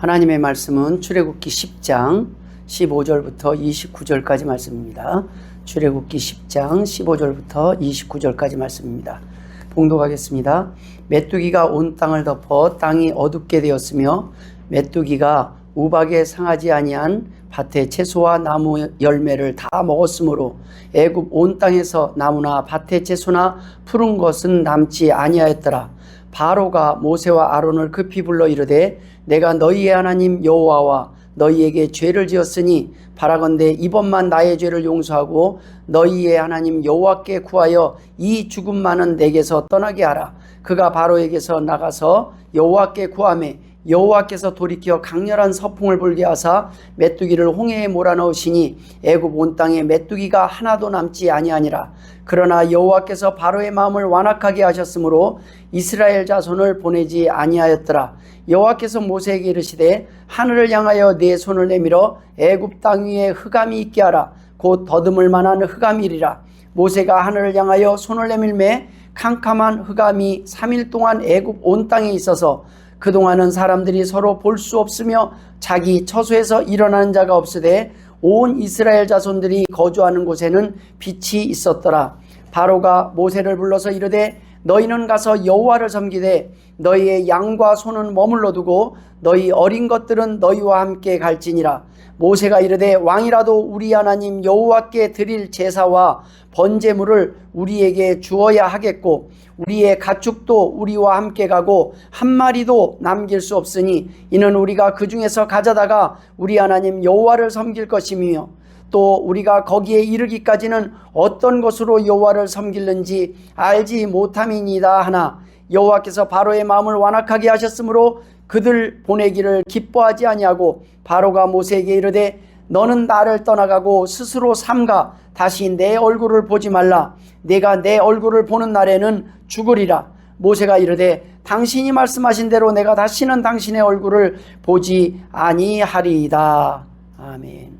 하나님의 말씀은 출애굽기 10장 15절부터 29절까지 말씀입니다. 출애굽기 10장 15절부터 29절까지 말씀입니다. 봉독하겠습니다. 메뚜기가 온 땅을 덮어 땅이 어둡게 되었으며 메뚜기가 우박에 상하지 아니한 밭의 채소와 나무 열매를 다 먹었으므로 애굽 온 땅에서 나무나 밭의 채소나 푸른 것은 남지 아니하였더라. 바로가 모세와 아론을 급히 불러 이르되 내가 너희의 하나님 여호와와 너희에게 죄를 지었으니 바라건대 이번만 나의 죄를 용서하고 너희의 하나님 여호와께 구하여 이 죽음만은 내게서 떠나게 하라. 그가 바로에게서 나가서 여호와께 구하매 여호와께서 돌이켜 강렬한 서풍을 불게 하사 메뚜기를 홍해에 몰아넣으시니 애굽 온 땅에 메뚜기가 하나도 남지 아니하니라. 그러나 여호와께서 바로의 마음을 완악하게 하셨으므로 이스라엘 자손을 보내지 아니하였더라. 여호와께서 모세에게 이르시되 하늘을 향하여 네 손을 내밀어 애굽 땅 위에 흑암이 있게 하라. 곧 더듬을 만한 흑암이리라. 모세가 하늘을 향하여 손을 내밀매 캄캄한 흑암이 3일 동안 애굽 온 땅에 있어서 그동안은 사람들이 서로 볼 수 없으며 자기 처소에서 일어나는 자가 없으되 온 이스라엘 자손들이 거주하는 곳에는 빛이 있었더라. 바로가 모세를 불러서 이르되 너희는 가서 여호와를 섬기되 너희의 양과 소는 머물러 두고 너희 어린 것들은 너희와 함께 갈지니라. 모세가 이르되 왕이라도 우리 하나님 여호와께 드릴 제사와 번제물을 우리에게 주어야 하겠고 우리의 가축도 우리와 함께 가고 한 마리도 남길 수 없으니 이는 우리가 그 중에서 가져다가 우리 하나님 여호와를 섬길 것이며 또 우리가 거기에 이르기까지는 어떤 것으로 여호와를 섬길는지 알지 못함이니이다 하나 여호와께서 바로의 마음을 완악하게 하셨으므로 그들 보내기를 기뻐하지 아니하고 바로가 모세에게 이르되 너는 나를 떠나가고 스스로 삼가 다시 내 얼굴을 보지 말라. 내가 내 얼굴을 보는 날에는 죽으리라. 모세가 이르되 당신이 말씀하신 대로 내가 다시는 당신의 얼굴을 보지 아니하리이다. 아멘.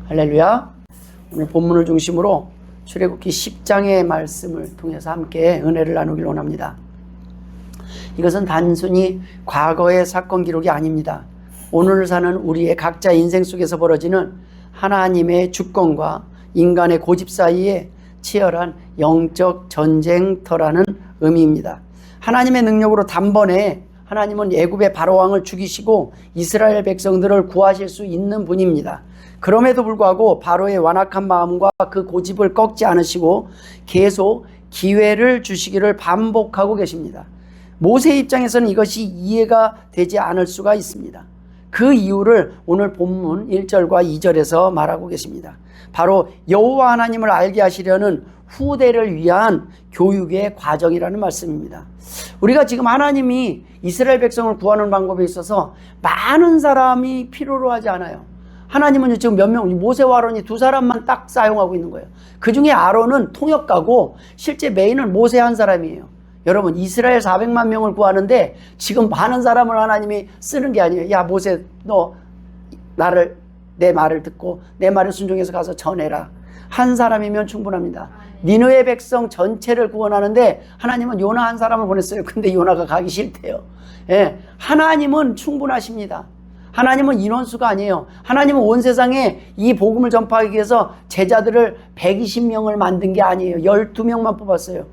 할렐루야. 오늘 본문을 중심으로 출애굽기 10장의 말씀을 통해서 함께 은혜를 나누길 원합니다. 이것은 단순히 과거의 사건 기록이 아닙니다. 오늘 사는 우리의 각자 인생 속에서 벌어지는 하나님의 주권과 인간의 고집 사이에 치열한 영적 전쟁터라는 의미입니다. 하나님의 능력으로 단번에 하나님은 애굽의 바로왕을 죽이시고 이스라엘 백성들을 구하실 수 있는 분입니다. 그럼에도 불구하고 바로의 완악한 마음과 그 고집을 꺾지 않으시고 계속 기회를 주시기를 반복하고 계십니다. 모세 입장에서는 이것이 이해가 되지 않을 수가 있습니다. 그 이유를 오늘 본문 1절과 2절에서 말하고 계십니다. 바로 여호와 하나님을 알게 하시려는 후대를 위한 교육의 과정이라는 말씀입니다. 우리가 지금 하나님이 이스라엘 백성을 구하는 방법에 있어서 많은 사람이 필요로 하지 않아요. 하나님은 지금 몇 명, 모세와 아론이 두 사람만 딱 사용하고 있는 거예요. 그 중에 아론은 통역가고 실제 메인은 모세 한 사람이에요. 여러분, 이스라엘 400만 명을 구하는데 지금 많은 사람을 하나님이 쓰는 게 아니에요. 야, 모세, 너 내 말을 듣고 내 말을 순종해서 가서 전해라. 한 사람이면 충분합니다. 니느웨 백성 전체를 구원하는데 하나님은 요나 한 사람을 보냈어요. 근데 요나가 가기 싫대요. 예, 하나님은 충분하십니다. 하나님은 인원수가 아니에요. 하나님은 온 세상에 이 복음을 전파하기 위해서 제자들을 120명을 만든 게 아니에요. 12명만 뽑았어요.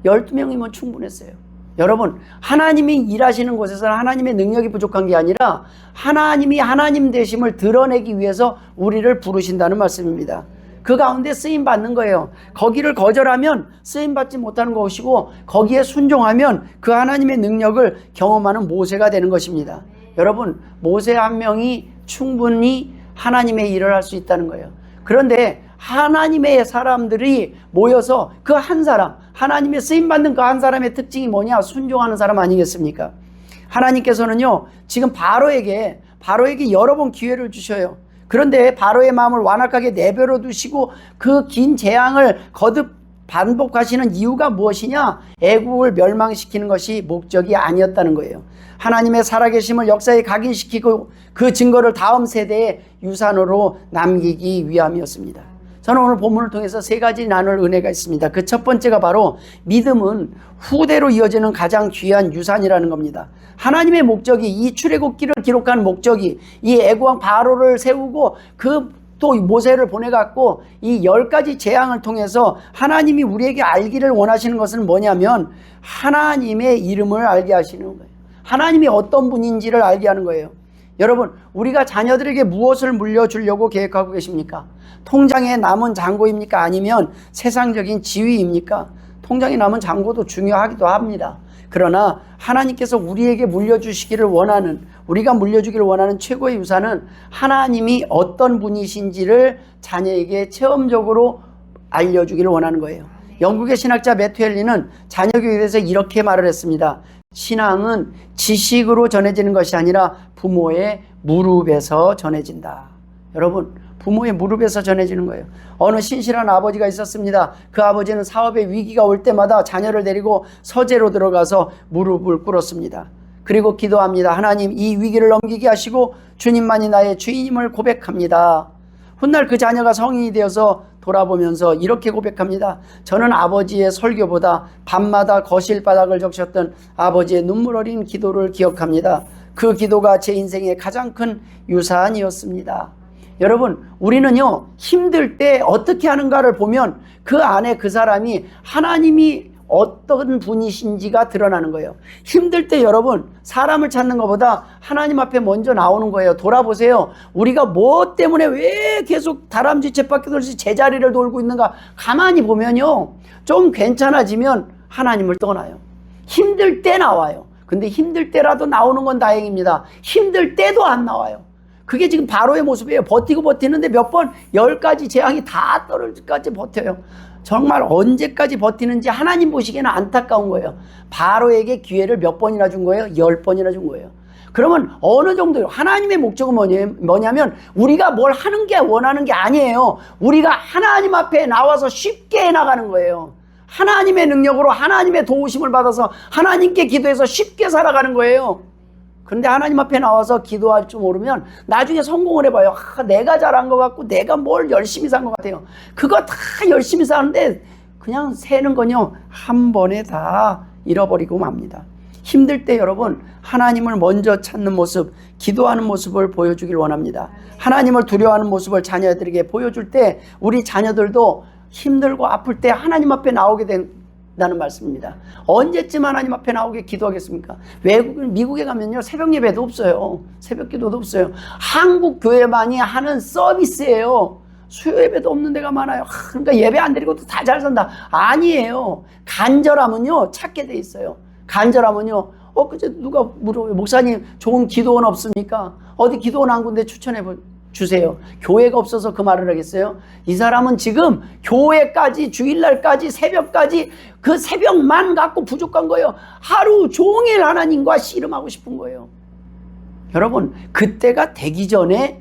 12명이면 충분했어요. 여러분, 하나님이 일하시는 곳에서는 하나님의 능력이 부족한 게 아니라 하나님이 하나님 되심을 드러내기 위해서 우리를 부르신다는 말씀입니다. 그 가운데 쓰임받는 거예요. 거기를 거절하면 쓰임받지 못하는 것이고 거기에 순종하면 그 하나님의 능력을 경험하는 모세가 되는 것입니다. 여러분, 모세 한 명이 충분히 하나님의 일을 할 수 있다는 거예요. 그런데 하나님의 사람들이 모여서 그 한 사람, 하나님의 쓰임받는 그 한 사람의 특징이 뭐냐? 순종하는 사람 아니겠습니까? 하나님께서는요, 지금 바로에게 여러 번 기회를 주셔요. 그런데 바로의 마음을 완악하게 내버려 두시고 그 긴 재앙을 거듭 반복하시는 이유가 무엇이냐? 애국을 멸망시키는 것이 목적이 아니었다는 거예요. 하나님의 살아계심을 역사에 각인시키고 그 증거를 다음 세대에 유산으로 남기기 위함이었습니다. 저는 오늘 본문을 통해서 세 가지 나눌 은혜가 있습니다. 그 첫 번째가 바로 믿음은 후대로 이어지는 가장 귀한 유산이라는 겁니다. 하나님의 목적이, 이 출애굽기를 기록한 목적이, 이 애국왕 바로를 세우고 또 모세를 보내갖고 이 10가지 재앙을 통해서 하나님이 우리에게 알기를 원하시는 것은 뭐냐면 하나님의 이름을 알게 하시는 거예요. 하나님이 어떤 분인지를 알게 하는 거예요. 여러분, 우리가 자녀들에게 무엇을 물려주려고 계획하고 계십니까? 통장에 남은 잔고입니까? 아니면 세상적인 지위입니까? 통장에 남은 잔고도 중요하기도 합니다. 그러나 하나님께서 우리에게 물려주시기를 원하는, 우리가 물려주기를 원하는 최고의 유산은 하나님이 어떤 분이신지를 자녀에게 체험적으로 알려주기를 원하는 거예요. 영국의 신학자 매튜 헨리는 자녀 교육에 대해서 이렇게 말을 했습니다. 신앙은 지식으로 전해지는 것이 아니라 부모의 무릎에서 전해진다. 여러분, 부모의 무릎에서 전해지는 거예요. 어느 신실한 아버지가 있었습니다. 그 아버지는 사업에 위기가 올 때마다 자녀를 데리고 서재로 들어가서 무릎을 꿇었습니다. 그리고 기도합니다. 하나님, 이 위기를 넘기게 하시고 주님만이 나의 주인임을 고백합니다. 훗날 그 자녀가 성인이 되어서 돌아보면서 이렇게 고백합니다. 저는 아버지의 설교보다 밤마다 거실 바닥을 적셨던 아버지의 눈물 어린 기도를 기억합니다. 그 기도가 제 인생의 가장 큰 유산이었습니다. 여러분, 우리는요, 힘들 때 어떻게 하는가를 보면 그 안에 그 사람이 하나님이 어떤 분이신지가 드러나는 거예요. 힘들 때 여러분, 사람을 찾는 것보다 하나님 앞에 먼저 나오는 거예요. 돌아보세요. 우리가 뭐 때문에 왜 계속 다람쥐 쳇바퀴 돌듯이 제자리를 돌고 있는가 가만히 보면요, 좀 괜찮아지면 하나님을 떠나요. 힘들 때 나와요. 근데 힘들 때라도 나오는 건 다행입니다. 힘들 때도 안 나와요. 그게 지금 바로의 모습이에요. 버티고 버티는데 몇 번 10가지 재앙이 다 떨어질 때까지 버텨요. 정말 언제까지 버티는지 하나님 보시기에는 안타까운 거예요. 바로에게 기회를 몇 번이나 준 거예요? 10번이나 준 거예요. 그러면 어느 정도, 하나님의 목적은 뭐냐면 우리가 뭘 하는 게 원하는 게 아니에요. 우리가 하나님 앞에 나와서 쉽게 해나가는 거예요. 하나님의 능력으로 하나님의 도우심을 받아서 하나님께 기도해서 쉽게 살아가는 거예요. 그런데 하나님 앞에 나와서 기도할 줄 모르면 나중에 성공을 해봐요. 내가 잘한 것 같고 내가 뭘 열심히 산 것 같아요. 그거 다 열심히 사는데 그냥 세는 건요, 한 번에 다 잃어버리고 맙니다. 힘들 때 여러분, 하나님을 먼저 찾는 모습, 기도하는 모습을 보여주길 원합니다. 하나님을 두려워하는 모습을 자녀들에게 보여줄 때 우리 자녀들도 힘들고 아플 때 하나님 앞에 나오게 된다는 말씀입니다. 언제쯤 하나님 앞에 나오게 기도하겠습니까? 미국에 가면요, 새벽 예배도 없어요. 새벽 기도도 없어요. 한국 교회만이 하는 서비스예요. 수요 예배도 없는 데가 많아요. 그러니까 예배 안 드리고도 다 잘 산다. 아니에요. 간절함은요, 찾게 돼 있어요. 간절함은요, 그제 누가 물어요. 목사님, 좋은 기도원 없습니까? 어디 기도원 한 군데 추천해 주세요. 교회가 없어서 그 말을 하겠어요? 이 사람은 지금 교회까지, 주일날까지, 새벽까지 그 새벽만 갖고 부족한 거예요. 하루 종일 하나님과 씨름하고 싶은 거예요. 여러분, 그때가 되기 전에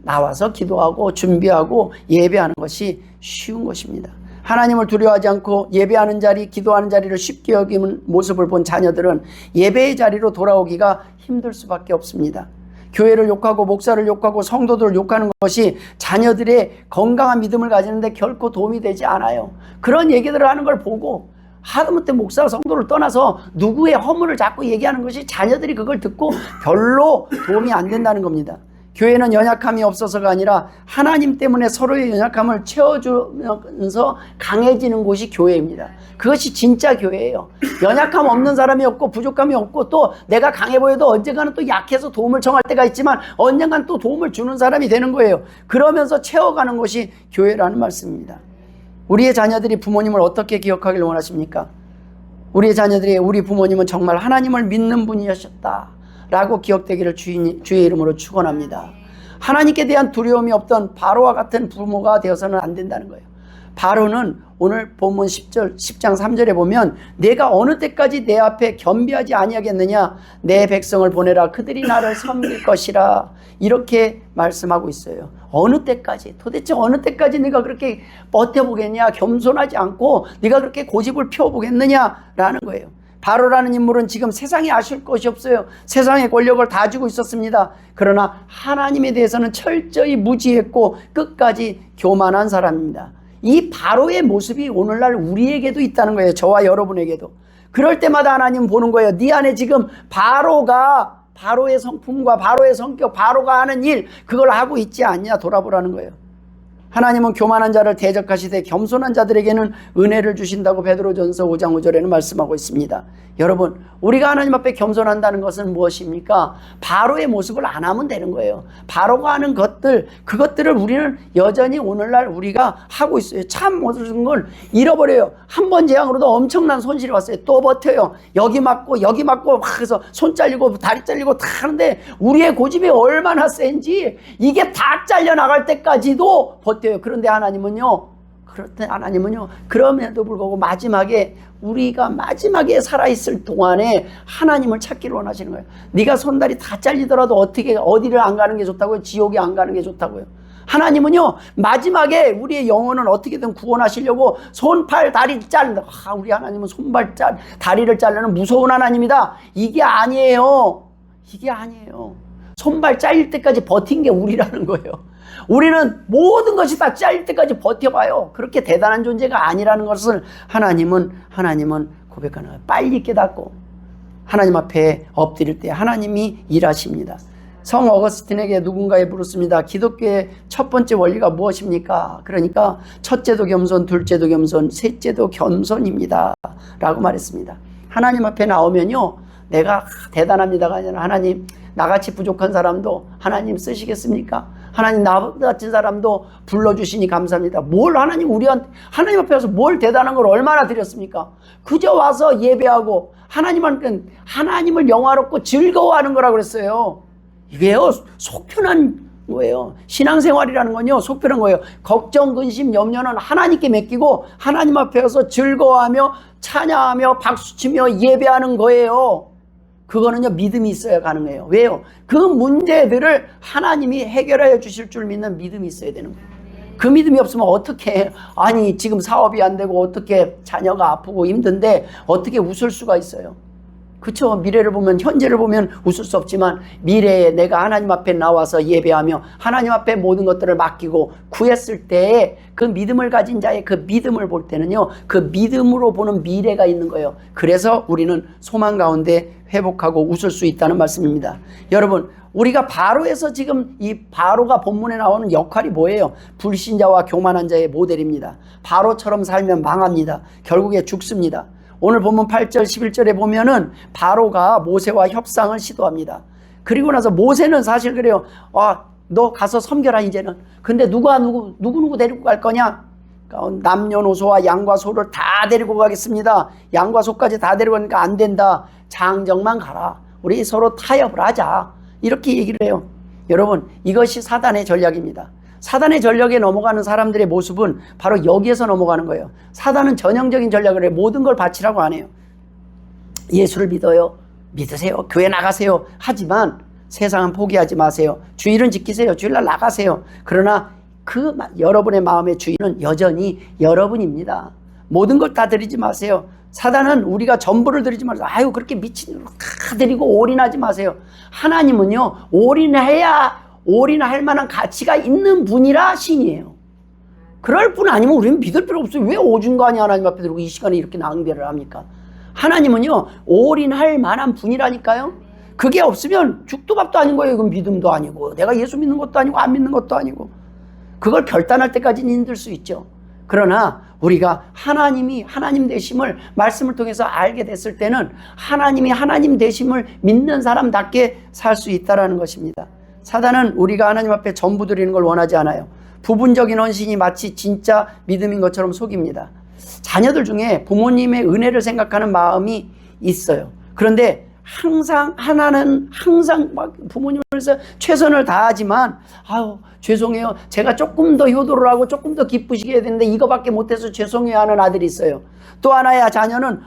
나와서 기도하고 준비하고 예배하는 것이 쉬운 것입니다. 하나님을 두려워하지 않고 예배하는 자리, 기도하는 자리를 쉽게 여기는 모습을 본 자녀들은 예배의 자리로 돌아오기가 힘들 수밖에 없습니다. 교회를 욕하고 목사를 욕하고 성도들을 욕하는 것이 자녀들의 건강한 믿음을 가지는데 결코 도움이 되지 않아요. 그런 얘기들을 하는 걸 보고 하다못해 목사 성도를 떠나서 누구의 허물을 자꾸 얘기하는 것이 자녀들이 그걸 듣고 별로 도움이 안 된다는 겁니다. 교회는 연약함이 없어서가 아니라 하나님 때문에 서로의 연약함을 채워주면서 강해지는 곳이 교회입니다. 그것이 진짜 교회예요. 연약함 없는 사람이 없고 부족함이 없고 또 내가 강해 보여도 언젠가는 또 약해서 도움을 청할 때가 있지만 언젠가는 또 도움을 주는 사람이 되는 거예요. 그러면서 채워가는 것이 교회라는 말씀입니다. 우리의 자녀들이 부모님을 어떻게 기억하길 원하십니까? 우리의 자녀들이 우리 부모님은 정말 하나님을 믿는 분이셨다 라고 기억되기를 주의 이름으로 축원합니다. 하나님께 대한 두려움이 없던 바로와 같은 부모가 되어서는 안 된다는 거예요. 바로는 오늘 본문 10장 3절에 보면 내가 어느 때까지 내 앞에 겸비하지 아니하겠느냐, 내 백성을 보내라, 그들이 나를 섬길 것이라, 이렇게 말씀하고 있어요. 어느 때까지, 도대체 어느 때까지 네가 그렇게 버텨보겠냐, 겸손하지 않고 네가 그렇게 고집을 펴보겠느냐라는 거예요. 바로라는 인물은 지금 세상에 아실 것이 없어요. 세상의 권력을 다 쥐고 있었습니다. 그러나 하나님에 대해서는 철저히 무지했고 끝까지 교만한 사람입니다. 이 바로의 모습이 오늘날 우리에게도 있다는 거예요. 저와 여러분에게도. 그럴 때마다 하나님 보는 거예요. 네 안에 지금 바로의 성품과 바로의 성격, 바로가 하는 일, 그걸 하고 있지 않냐 돌아보라는 거예요. 하나님은 교만한 자를 대적하시되 겸손한 자들에게는 은혜를 주신다고 베드로전서 5장 5절에는 말씀하고 있습니다. 여러분, 우리가 하나님 앞에 겸손한다는 것은 무엇입니까? 바로의 모습을 안 하면 되는 거예요. 바로가 하는 것들, 그것들을 우리는 여전히 오늘날 우리가 하고 있어요. 참 모든 걸 잃어버려요. 한 번 재앙으로도 엄청난 손실이 왔어요. 또 버텨요. 여기 맞고 막 해서 손 잘리고 다리 잘리고 다 하는데 우리의 고집이 얼마나 센지 이게 다 잘려나갈 때까지도 버텨요. 그런데 하나님은요, 그럼에도 불구하고 우리가 마지막에 살아있을 동안에 하나님을 찾기를 원하시는 거예요. 네가 손다리 다 잘리더라도 어디를 안 가는 게 좋다고요? 지옥에 안 가는 게 좋다고요? 하나님은요, 마지막에 우리의 영혼을 어떻게든 구원하시려고 손, 팔, 다리 자른다. 우리 하나님은 다리를 자르는 무서운 하나님이다. 이게 아니에요. 손발 잘릴 때까지 버틴 게 우리라는 거예요. 우리는 모든 것이 다 잘릴 때까지 버텨봐요. 그렇게 대단한 존재가 아니라는 것을 하나님은 고백하는 거예요. 빨리 깨닫고 하나님 앞에 엎드릴 때 하나님이 일하십니다. 성 어거스틴에게 누군가에 물었습니다. 기독교의 첫 번째 원리가 무엇입니까? 그러니까 첫째도 겸손, 둘째도 겸손, 셋째도 겸손입니다 라고 말했습니다. 하나님 앞에 나오면요, 내가 대단합니다가 아니라 하나님, 나같이 부족한 사람도 하나님 쓰시겠습니까? 하나님, 나 같은 사람도 불러주시니 감사합니다. 하나님 앞에 와서 뭘 대단한 걸 얼마나 드렸습니까? 그저 와서 예배하고 하나님을 영화롭고 즐거워하는 거라고 그랬어요. 이게요, 속편한 거예요. 신앙생활이라는 건요, 속편한 거예요. 걱정, 근심, 염려는 하나님께 맡기고 하나님 앞에 와서 즐거워하며 찬양하며 박수치며 예배하는 거예요. 그거는요, 믿음이 있어야 가능해요. 왜요? 그 문제들을 하나님이 해결하여 주실 줄 믿는 믿음이 있어야 되는 거예요. 그 믿음이 없으면 어떻게, 지금 사업이 안 되고 어떻게 자녀가 아프고 힘든데 어떻게 웃을 수가 있어요? 그쵸? 현재를 보면 웃을 수 없지만 미래에 내가 하나님 앞에 나와서 예배하며 하나님 앞에 모든 것들을 맡기고 구했을 때에 그 믿음을 가진 자의 그 믿음을 볼 때는요, 그 믿음으로 보는 미래가 있는 거예요. 그래서 우리는 소망 가운데 회복하고 웃을 수 있다는 말씀입니다. 여러분, 우리가 바로에서 지금 이 바로가 본문에 나오는 역할이 뭐예요? 불신자와 교만한 자의 모델입니다. 바로처럼 살면 망합니다. 결국에 죽습니다. 오늘 본문 8절 11절에 보면은 바로가 모세와 협상을 시도합니다. 그리고 나서 모세는 사실 그래요. 너 가서 섬겨라 이제는. 근데 누구 데리고 갈 거냐? 남녀노소와 양과 소를 다 데리고 가겠습니다. 양과 소까지 다 데리고 가니까 안 된다. 장정만 가라. 우리 서로 타협을 하자. 이렇게 얘기를 해요. 여러분, 이것이 사단의 전략입니다. 사단의 전략에 넘어가는 사람들의 모습은 바로 여기에서 넘어가는 거예요. 사단은 전형적인 전략을 해요. 모든 걸 바치라고 안 해요. 예수를 믿으세요. 교회 나가세요. 하지만 세상은 포기하지 마세요. 주일은 지키세요. 주일날 나가세요. 그러나 여러분의 마음의 주인은 여전히 여러분입니다. 모든 걸 다 드리지 마세요. 사단은 우리가 전부를 드리지 마세요. 그렇게 미친 걸 다 드리고 올인하지 마세요. 하나님은요, 올인할 만한 가치가 있는 분이라 신이에요. 그럴 분 아니면 우리는 믿을 필요 없어요. 왜 오중간히 하나님 앞에 들고 이 시간에 이렇게 낭비를 합니까? 하나님은요, 올인할 만한 분이라니까요. 그게 없으면 죽도 밥도 아닌 거예요. 그건 믿음도 아니고 내가 예수 믿는 것도 아니고 안 믿는 것도 아니고. 그걸 결단할 때까지는 힘들 수 있죠. 그러나 우리가 하나님이 하나님 되심을 말씀을 통해서 알게 됐을 때는 하나님이 하나님 되심을 믿는 사람답게 살 수 있다는 것입니다. 사단은 우리가 하나님 앞에 전부 드리는 걸 원하지 않아요. 부분적인 헌신이 마치 진짜 믿음인 것처럼 속입니다. 자녀들 중에 부모님의 은혜를 생각하는 마음이 있어요. 그런데 하나는 항상 부모님을 위해서 최선을 다하지만 죄송해요. 제가 조금 더 효도를 하고 조금 더 기쁘시게 해야 되는데 이거밖에 못해서 죄송해요 하는 아들이 있어요. 또 하나의 자녀는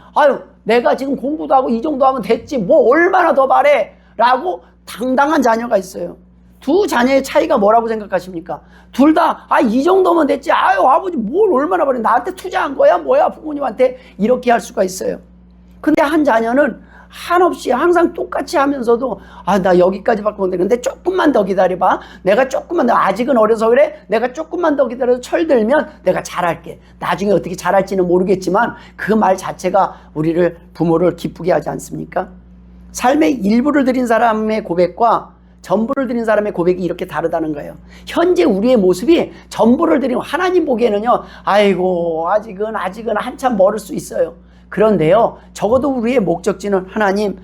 내가 지금 공부도 하고 이 정도 하면 됐지 뭐 얼마나 더 바래 라고 당당한 자녀가 있어요. 두 자녀의 차이가 뭐라고 생각하십니까? 둘 다 이 정도면 됐지 아버지 뭘 얼마나 바래 나한테 투자한 거야 뭐야 부모님한테 이렇게 할 수가 있어요. 근데 한 자녀는 한없이 항상 똑같이 하면서도 나 여기까지밖에 못해. 근데 조금만 더 기다려봐. 내가 조금만 더, 아직은 어려서 그래. 내가 조금만 더 기다려서 철들면 내가 잘할게. 나중에 어떻게 잘할지는 모르겠지만 그 말 자체가 우리를, 부모를 기쁘게 하지 않습니까? 삶의 일부를 드린 사람의 고백과 전부를 드린 사람의 고백이 이렇게 다르다는 거예요. 현재 우리의 모습이 전부를 드린, 하나님 보기에는요, 아이고 아직은 한참 멀을 수 있어요. 그런데요, 적어도 우리의 목적지는 하나님,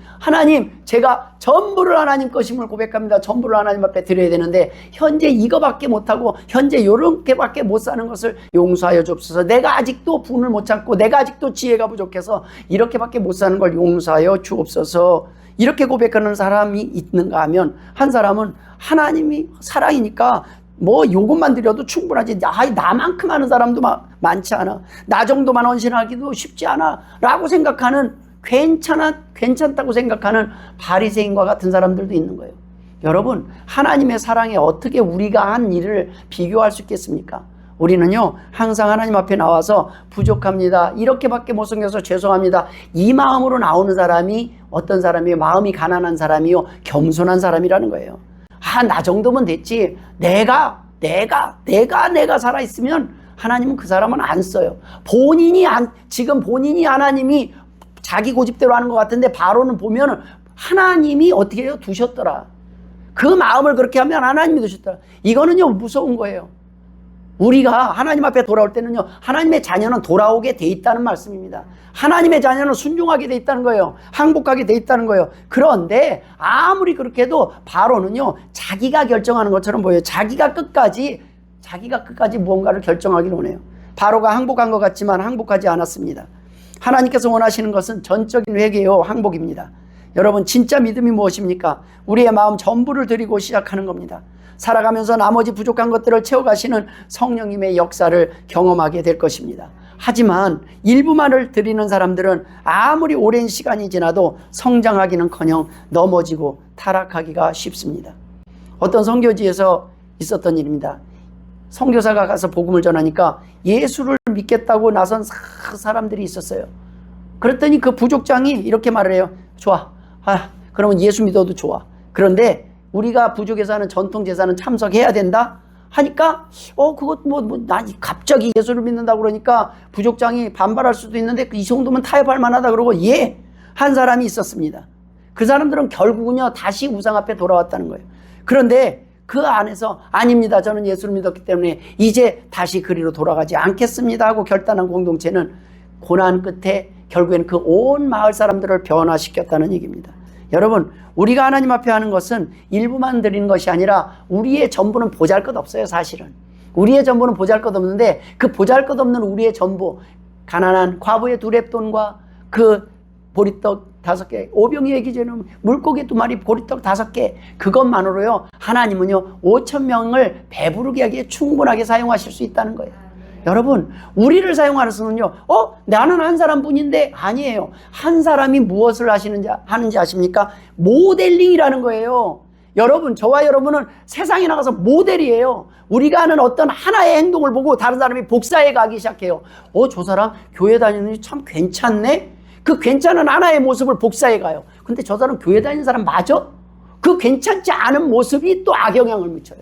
제가 전부를 하나님 것임을 고백합니다. 전부를 하나님 앞에 드려야 되는데 현재 이거밖에 못하고 현재 요렇게밖에 못 사는 것을 용서하여 주옵소서. 내가 아직도 분을 못 참고 내가 아직도 지혜가 부족해서 이렇게밖에 못 사는 걸 용서하여 주옵소서. 이렇게 고백하는 사람이 있는가 하면, 한 사람은 하나님이 사랑이니까 뭐 요것만 드려도 충분하지, 나만큼 하는 사람도 많지 않아, 나 정도만 헌신하기도 쉽지 않아 라고 생각하는, 괜찮다고 생각하는 바리새인과 같은 사람들도 있는 거예요. 여러분, 하나님의 사랑에 어떻게 우리가 한 일을 비교할 수 있겠습니까? 우리는요, 항상 하나님 앞에 나와서 부족합니다, 이렇게밖에 못 생겨서 죄송합니다, 이 마음으로 나오는 사람이 어떤 사람이에요? 마음이 가난한 사람이요, 겸손한 사람이라는 거예요. 나 정도면 됐지, 내가 살아있으면 하나님은 그 사람은 안 써요. 지금 본인이 하나님이 자기 고집대로 하는 것 같은데, 바로는 보면 하나님이 어떻게 해요? 두셨더라. 그 마음을 그렇게 하면 하나님이 두셨더라. 이거는요, 무서운 거예요. 우리가 하나님 앞에 돌아올 때는요, 하나님의 자녀는 돌아오게 돼 있다는 말씀입니다. 하나님의 자녀는 순종하게 돼 있다는 거예요. 항복하게 돼 있다는 거예요. 그런데 아무리 그렇게 해도 바로는요, 자기가 결정하는 것처럼 보여요. 자기가 끝까지 무언가를 결정하기를 원해요. 바로가 항복한 것 같지만 항복하지 않았습니다. 하나님께서 원하시는 것은 전적인 회개요, 항복입니다. 여러분, 진짜 믿음이 무엇입니까? 우리의 마음 전부를 드리고 시작하는 겁니다. 살아가면서 나머지 부족한 것들을 채워가시는 성령님의 역사를 경험하게 될 것입니다. 하지만 일부만을 드리는 사람들은 아무리 오랜 시간이 지나도 성장하기는커녕 넘어지고 타락하기가 쉽습니다. 어떤 선교지에서 있었던 일입니다. 선교사가 가서 복음을 전하니까 예수를 믿겠다고 나선 사람들이 있었어요. 그랬더니 그 부족장이 이렇게 말을 해요. 좋아, 그러면 예수 믿어도 좋아. 그런데 우리가 부족에서 하는 전통 제사는 참석해야 된다 하니까, 난 갑자기 예수를 믿는다고 그러니까 부족장이 반발할 수도 있는데 이 정도면 타협할 만하다 그러고 한 사람이 있었습니다. 그 사람들은 결국은요, 다시 우상 앞에 돌아왔다는 거예요. 그런데 그 안에서 아닙니다, 저는 예수를 믿었기 때문에 이제 다시 그리로 돌아가지 않겠습니다 하고 결단한 공동체는 고난 끝에 결국엔 그 온 마을 사람들을 변화시켰다는 얘기입니다. 여러분, 우리가 하나님 앞에 하는 것은 일부만 드리는 것이 아니라 우리의 전부는 보잘것없어요. 사실은 우리의 전부는 보잘것없는데, 그 보잘것없는 우리의 전부, 가난한 과부의 2렙돈과 그 보리떡 5개, 오병이의 기준은 물고기 2마리, 보리떡 5개, 그것만으로요, 하나님은요 5,000명을 배부르게 하기에 충분하게 사용하실 수 있다는 거예요. 여러분, 우리를 사용하는 수는요, 나는 한 사람뿐인데, 아니에요. 한 사람이 무엇을 하는지 아십니까? 모델링이라는 거예요. 여러분, 저와 여러분은 세상에 나가서 모델이에요. 우리가 하는 어떤 하나의 행동을 보고 다른 사람이 복사해 가기 시작해요. 저 사람 교회 다니는 참 괜찮네? 그 괜찮은 하나의 모습을 복사해 가요. 근데 저 사람 교회 다니는 사람 맞아? 그 괜찮지 않은 모습이 또 악영향을 미쳐요.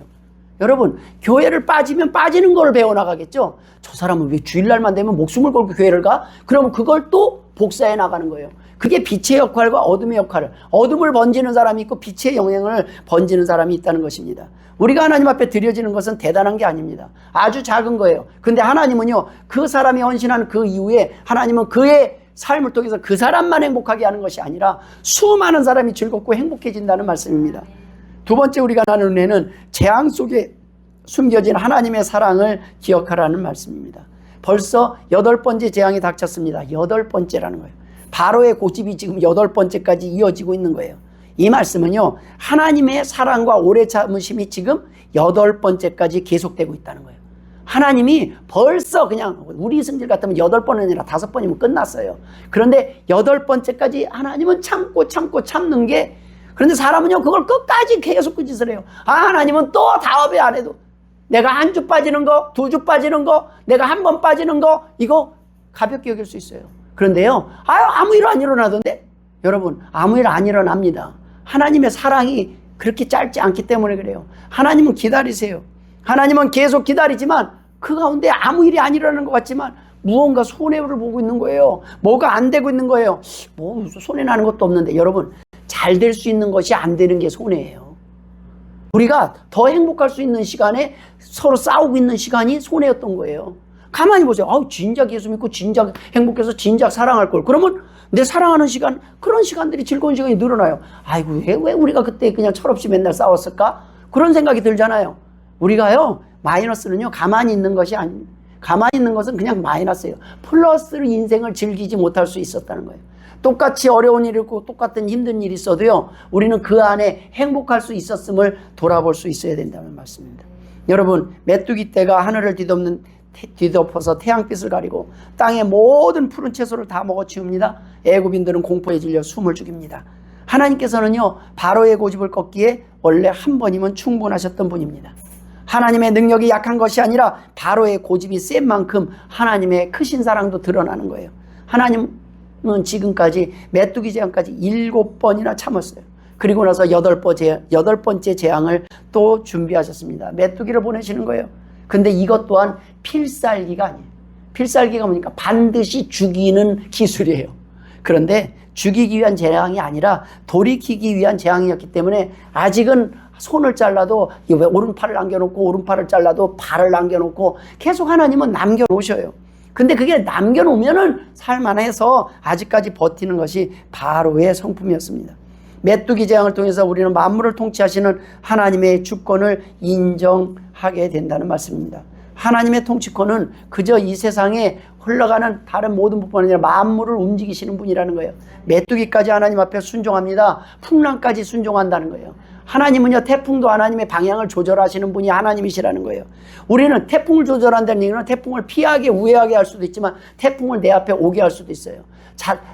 여러분, 교회를 빠지면 빠지는 걸 배워나가겠죠? 저 사람은 왜 주일날만 되면 목숨을 걸고 교회를 가? 그러면 그걸 또 복사해 나가는 거예요. 그게 빛의 역할과 어둠의 역할을, 어둠을 번지는 사람이 있고 빛의 영향을 번지는 사람이 있다는 것입니다. 우리가 하나님 앞에 드려지는 것은 대단한 게 아닙니다. 아주 작은 거예요. 근데 하나님은요, 그 사람이 헌신한 그 이후에 하나님은 그의 삶을 통해서 그 사람만 행복하게 하는 것이 아니라 수많은 사람이 즐겁고 행복해진다는 말씀입니다. 두 번째 우리가 나누는 은혜는 재앙 속에 숨겨진 하나님의 사랑을 기억하라는 말씀입니다. 벌써 8번째 재앙이 닥쳤습니다. 8번째라는 거예요. 바로의 고집이 지금 8번째까지 이어지고 있는 거예요. 이 말씀은요, 하나님의 사랑과 오래 참으심이 지금 8번째까지 계속되고 있다는 거예요. 하나님이 벌써 그냥 우리 성질 같으면 8번이 아니라 5번이면 끝났어요. 그런데 8번째까지 하나님은 참는 게, 그런데 사람은요, 그걸 끝까지 계속 그 짓을 해요. 하나님은 또 다음에 안 해도, 내가 한 주 빠지는 거, 2주 빠지는 거, 내가 한 번 빠지는 거, 이거 가볍게 여길 수 있어요. 그런데요, 아무 일 안 일어나던데? 여러분, 아무 일 안 일어납니다. 하나님의 사랑이 그렇게 짧지 않기 때문에 그래요. 하나님은 기다리세요. 하나님은 계속 기다리지만 그 가운데 아무 일이 안 일어나는 것 같지만 무언가 손해를 보고 있는 거예요. 뭐가 안 되고 있는 거예요. 뭐 손해 나는 것도 없는데 여러분, 잘 될 수 있는 것이 안 되는 게 손해예요. 우리가 더 행복할 수 있는 시간에 서로 싸우고 있는 시간이 손해였던 거예요. 가만히 보세요. 진작 예수 믿고 진작 행복해서 진작 사랑할 걸. 그러면 내 사랑하는 시간, 그런 시간들이 즐거운 시간이 늘어나요. 아이고, 왜 우리가 그때 그냥 철없이 맨날 싸웠을까? 그런 생각이 들잖아요. 우리가요, 마이너스는요, 가만히 있는 것이 아닙니다. 가만히 있는 것은 그냥 마이너스예요. 플러스로 인생을 즐기지 못할 수 있었다는 거예요. 똑같이 어려운 일이 있고 똑같은 힘든 일이 있어도요, 우리는 그 안에 행복할 수 있었음을 돌아볼 수 있어야 된다는 말씀입니다. 여러분, 메뚜기 떼가 하늘을 뒤덮어서 태양빛을 가리고 땅의 모든 푸른 채소를 다 먹어치웁니다. 애굽인들은 공포에 질려 숨을 죽입니다. 하나님께서는요, 바로의 고집을 꺾기에 원래 한 번이면 충분하셨던 분입니다. 하나님의 능력이 약한 것이 아니라 바로의 고집이 센 만큼 하나님의 크신 사랑도 드러나는 거예요. 하나님은 지금까지 메뚜기 재앙까지 7번이나 참았어요. 그리고 나서 8번째 재앙을 또 준비하셨습니다. 메뚜기를 보내시는 거예요. 근데 이것 또한 필살기가 아니에요. 필살기가 뭡니까? 반드시 죽이는 기술이에요. 그런데 죽이기 위한 재앙이 아니라 돌이키기 위한 재앙이었기 때문에 아직은 손을 잘라도 오른팔을 남겨놓고 오른팔을 잘라도 발을 남겨놓고 계속 하나님은 남겨놓으셔요. 근데 그게 남겨놓으면은 살만해서 아직까지 버티는 것이 바로의 성품이었습니다. 메뚜기 재앙을 통해서 우리는 만물을 통치하시는 하나님의 주권을 인정하게 된다는 말씀입니다. 하나님의 통치권은 그저 이 세상에 흘러가는 다른 모든 부분이 아니라 만물을 움직이시는 분이라는 거예요. 메뚜기까지 하나님 앞에 순종합니다. 풍랑까지 순종한다는 거예요. 하나님은요, 태풍도 하나님의 방향을 조절하시는 분이 하나님이시라는 거예요. 우리는 태풍을 조절한다는 얘기는 태풍을 피하게 우회하게 할 수도 있지만 태풍을 내 앞에 오게 할 수도 있어요.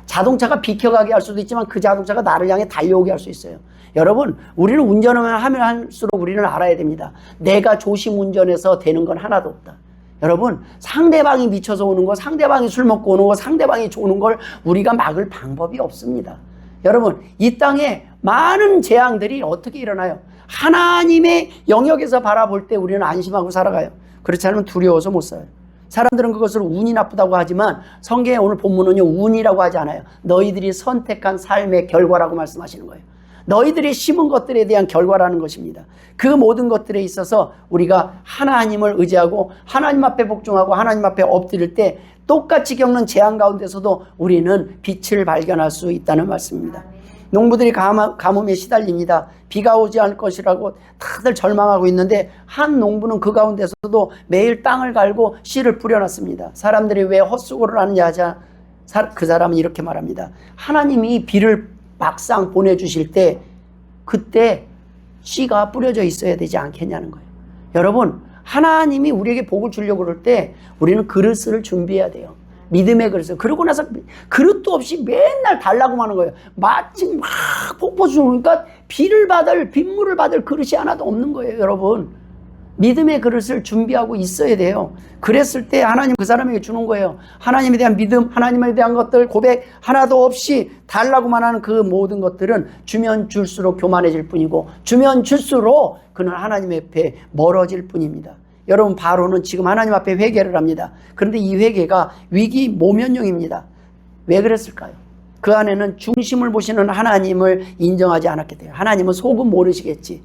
자동차가 비켜가게 할 수도 있지만 그 자동차가 나를 향해 달려오게 할 수 있어요. 여러분, 우리는 운전을 하면 할수록 우리는 알아야 됩니다. 내가 조심 운전해서 되는 건 하나도 없다. 여러분, 상대방이 미쳐서 오는 거, 상대방이 술 먹고 오는 거, 상대방이 오는 걸 우리가 막을 방법이 없습니다. 여러분, 이 땅에 많은 재앙들이 어떻게 일어나요? 하나님의 영역에서 바라볼 때 우리는 안심하고 살아가요. 그렇지 않으면 두려워서 못 살아요. 사람들은 그것을 운이 나쁘다고 하지만 성경의 오늘 본문은요, 운이라고 하지 않아요. 너희들이 선택한 삶의 결과라고 말씀하시는 거예요. 너희들이 심은 것들에 대한 결과라는 것입니다. 그 모든 것들에 있어서 우리가 하나님을 의지하고 하나님 앞에 복종하고 하나님 앞에 엎드릴 때 똑같이 겪는 재앙 가운데서도 우리는 빛을 발견할 수 있다는 말씀입니다. 농부들이 가뭄에 시달립니다. 비가 오지 않을 것이라고 다들 절망하고 있는데 한 농부는 그 가운데서도 매일 땅을 갈고 씨를 뿌려놨습니다. 사람들이 왜 헛수고를 하느냐 하자 그 사람은 이렇게 말합니다. 하나님이 비를 막상 보내주실 때 그때 씨가 뿌려져 있어야 되지 않겠냐는 거예요. 여러분, 하나님이 우리에게 복을 주려고 그럴 때 우리는 그릇을 준비해야 돼요. 믿음의 그릇을. 그러고 나서 그릇도 없이 맨날 달라고 하는 거예요. 마치 막 폭포 주니까 빗물을 받을 그릇이 하나도 없는 거예요, 여러분. 믿음의 그릇을 준비하고 있어야 돼요. 그랬을 때 하나님 그 사람에게 주는 거예요. 하나님에 대한 믿음, 하나님에 대한 것들, 고백 하나도 없이 달라고만 하는 그 모든 것들은 주면 줄수록 교만해질 뿐이고 주면 줄수록 그는 하나님 앞에 멀어질 뿐입니다. 여러분, 바로는 지금 하나님 앞에 회개를 합니다. 그런데 이 회개가 위기 모면용입니다. 왜 그랬을까요? 그 안에는 중심을 보시는 하나님을 인정하지 않았기 때문에. 하나님은 속은 모르시겠지.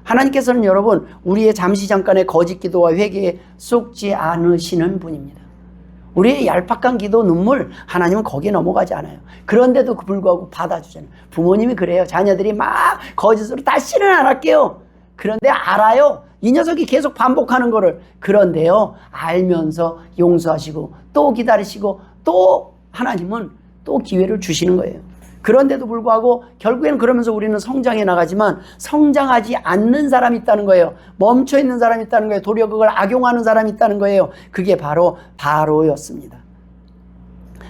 하나님께서는 여러분, 우리의 잠시 잠깐의 거짓 기도와 회개에 쏙지 않으시는 분입니다. 우리의 얄팍한 기도, 눈물, 하나님은 거기에 넘어가지 않아요. 그런데도 불구하고 받아주잖아요. 부모님이 그래요. 자녀들이 막 거짓으로 다시는 안 할게요. 그런데 알아요. 이 녀석이 계속 반복하는 거를. 그런데요, 알면서 용서하시고 또 기다리시고 또 하나님은 또 기회를 주시는 거예요. 그런데도 불구하고 결국에는 그러면서 우리는 성장해 나가지만 성장하지 않는 사람이 있다는 거예요. 멈춰 있는 사람이 있다는 거예요. 도리어 그걸 악용하는 사람이 있다는 거예요. 그게 바로 바로였습니다.